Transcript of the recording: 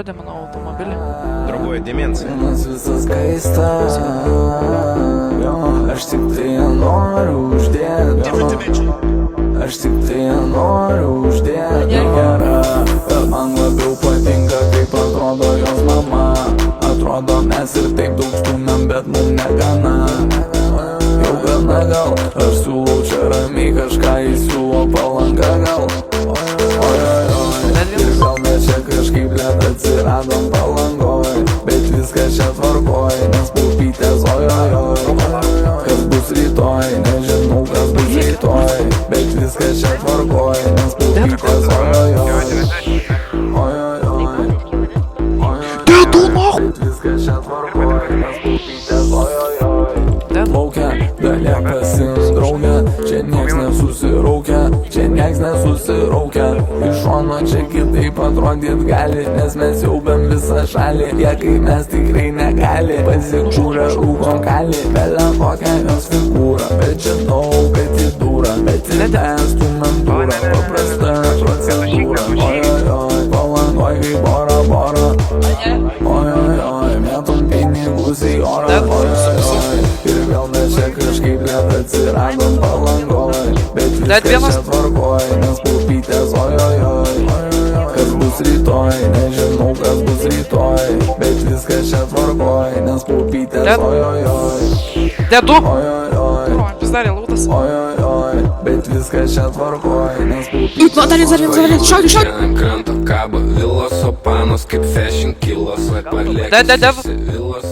Mano automobilį. Другой деменция. Visas kaista, jo, aš tik tai noriu uždėti, aš tik tai noriu uždėti gerą, bet man labiau patinka, kaip atrodo jos mama. Atrodo mes ir taip daug stumėm, bet mum negana. Jau gana gal, aš siūlau čia ramiai kažką įsiūlo palanga gal. Ir gal mes čia kažkaip lėt atsiradom palangoj, bet viskas čia tvarkoj, nes pupytės ojojoj. Kas bus rytoj, nežinau kas bus rytoj, bet viskas čia tvarkoj, nes pupytės ojojoj. Bet viskas čia tvarkoj, nes pupytės ojojoj. Laukia, galia pasiims draugę, čia nieks nesusiraukia, čia nieks nesusiraukia. Iš šono čia kitaip atrodyt gali, nes mes jaubėm visą šalį. Jie kaip mes tikrai negali, pasikžiūrę rūkom kali. Belia kokia jos figūra, bet žinau, kad į dūrą, bet į mes stumėm dūrą, paprasta procedūra. Ojojoj, palangoj kaip bora bora, ojojoj, metom pinigus į orą, ojojoj. Ir vėl mes čia kažkaip net atsiradom palangoj, bet viskas čia tvarkoj, nes pupytės ojojoj. Kas bus rytoj, nežinau kas bus rytoj, bet viskas čia tvarkoj, nes pupytės ojojoj. Dedu! Ojojoj, Pizdarė lautas. ojojoj, bet viskas čia tvarkoj, nes pupytės Dar šauk. Ant kranto kabo vilos, o panos kaip fashion kilos. Dev. Vilos